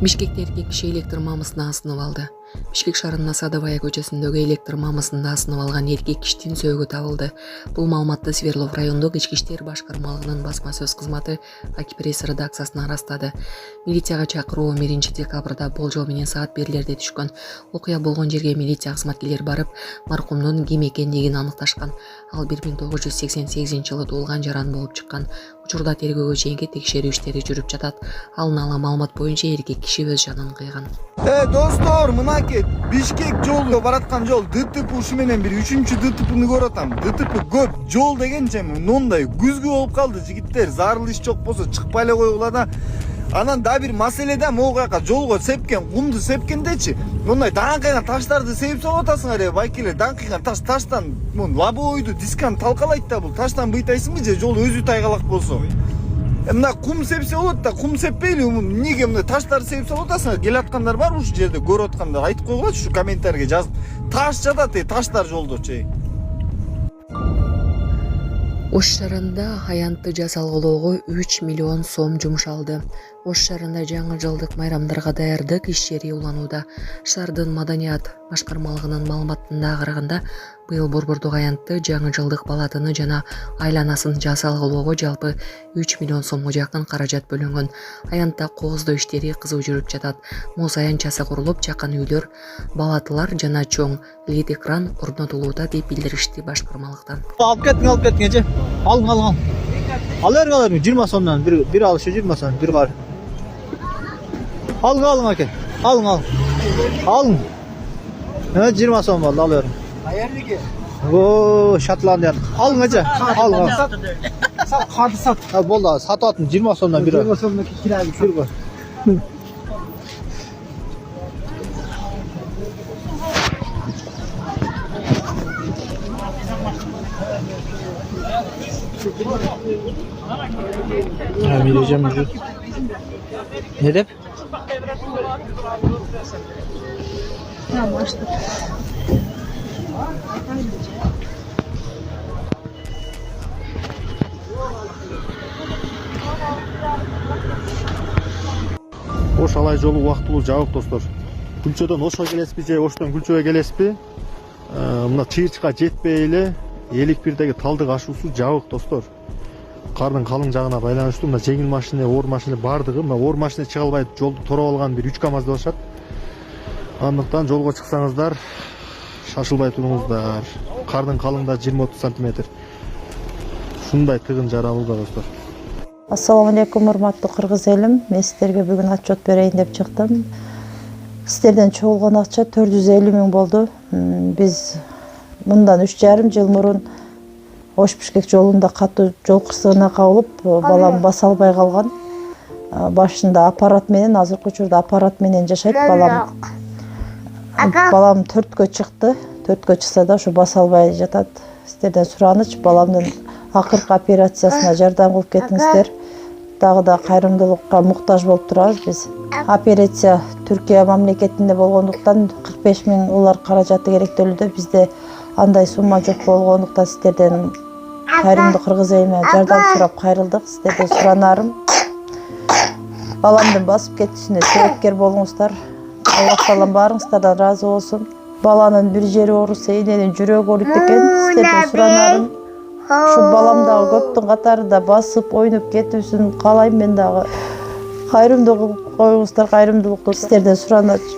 Бишкекте эркек киши электр мамысын асынып алды. Бишкек шаарынын Асадовая көчөсүндөгү электр мамысында асынып алган эркек киштин сөөгү табылды. Бул маалыматты Свердлов райондук ички иштер башкармалыгынын басма сөз кызматы Акипресс редакциясына ырастады. Милицияга чакыруу 1 декабрда болжол менен саат 1лерде түшкөн. Окуя болгон жерге милиция кызматкерлери барып, маркумдун ким экендигин аныкташкан. Ал 1988-жылы туулган жаран болуп чыккан. Учурда тергөөгө чейинки текшерүү иштери жүрүп жатат. Алын ала маалымат боюнча эркек киши өз жанын кыйган. Достор, мынакей Бишкек жолу бараткан жол ДТП ушу менен бир 3-ДТПны көрүп атам. ДТП көп, жол дегенче мындай күзгү болуп калды жигиттер. Зарыл иш жок болсо чыкпай эле койгула да. Анан да бир маселе да, могу жака жолго сепкен, кумду сепкендечи. Мындай даңкыйган таштарды сеип салып атасыңар, байкелер. Даңкыйган таштан лобовойду дисканы талкалайт да, бул таштан быйтайсыңбы же жол өзү тайгалак болсо. Мына кум сепсе болот да, кум сеппейли, эмнеге мына таштарды сеип салып атасыңар? Келаткандар барбы ушул жерде көрүп аткандар? Айтып койгулачы, ушу комментарийге жазып. Таш жатат, таштар жолдочу. Ош шаарында аянтты жасалгылоого 3 миллион сом жумшалды. Ош шаарында жаңы жылдык майрамдарга даярдык ишчери уланууда. Шаардын маданият башкармалыгынын маалыматына караганда, быйыл борбордук аянтты жаңы жылдык балатыны жана айланасын жасалгылоого жалпы 3 миллион сомго жакын каражат бөлүнгөн. Аянтта кооздоо иштери кызуу жүрүп жатат. Муз аянтчасы курулуп, жакын үйлөр, балатылар жана чоң LED экран орнотулууда деп билдиришти башкармалыктан. Алып кеттиңчи. Алың. Алар 20 сомдон бир алышы 20 сом, бир бар. Алың аке. Алың. 20 сом болду, алыyorum. Каердеги? О, Шотландия. Алың ача. Алың. Сат, карды сат. Болду, сатып аттым 20 сомдон бир. 20 сомдон кирabi Бир бар. Mireceğim. Ne dep? Tamam, açtık. Ош алай жолу убактылуу жабык достор. Күлчөдөн Ошко келесизби же Оштон Күлчөгө келесизби? Мына Чыйырчыкка жетпей эле Элик бирдеги талдык ашуусу жабык достор. Кардын калың жагына байланыштуу мына жеңил машина, оор машина бардыгы, мына оор машина чыга албай жолду тороп алган бир 3 КАМАЗ болушат. Андыктан жолго чыксаңыздар шашылбай туруңуздар. Кардын калыңда 20-30 см. Ушундай тыгын жаралууда достор. Ассаламу алейкум, урматтуу кыргыз элим. Мен сиздерге бүгүн отчет берейин деп чыктым. Сиздерден чогулган акча 450 000 болду. Биз мындан 3,5 жыл мурун Ош Бишкек жолунда катуу жол кырсыгына кабылып, балам баса албай калган. Башында аппарат менен, азыркы учурда аппарат менен жашайт балам. Балам 4кө чыкты. 4кө чыкса да ушу баса албай жатат. Сиздерден сураныч, баламдын акыркы операциясына жардам кылып кетиңиздер. Дагы да кайрымдуулукка муктаж болуп турабыз биз. Операция Түркия мамлекетинде болгондуктан 45 000 улар каражаты керектелүүдө. Бизде андай сумма жок болгондуктан сиздерден кайрымдуу кыргыз элине жардам сурап кайрылдык. Сиздерден суранарым, баламдын басып кетишине себепкер болуңуздар. Аллах таалам баарыңыздардан ыраазы болсун. Баланын бир жери ооруса, эненин жүрөгү ооруйт экен. Сиздерден суранарым, ушу балам дагы көптүн катарында басып ойноп кетүүсүн каалайм. Мен дагы кайрымдуу кылып коюңуздар, кайрымдуулукту сиздерден сураначы.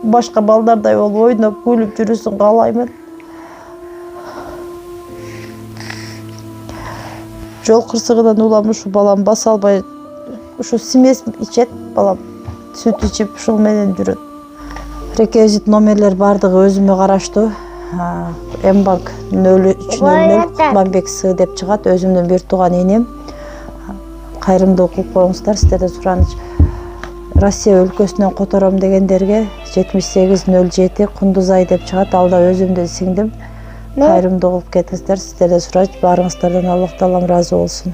Башка балдардай болуп ойноп күлүп жүрүүсүн каалаймын. Жол кырсыгынан улам ушу балам баса албай, ушу смесь ичет балам, сүт ичип ушул менен жүрөт. Реквизит номерлер бардыгы өзүмө караштуу. Мбанк 0300 Кутманбек С деп чыгат, өзүмдүн бир тууган энем. Кайрымдуулук кылып коюңуздар, сиздерден сураныч. Россия өлкөсүнөн котором дегендерге 7807 Кундузай деп чыгат, ал да өзүмдүн сиңдим. Кайрымдуу кылып кетиңиздер, сиздерден сурач, баарыңыздардан Аллах таалам ыраазы болсун.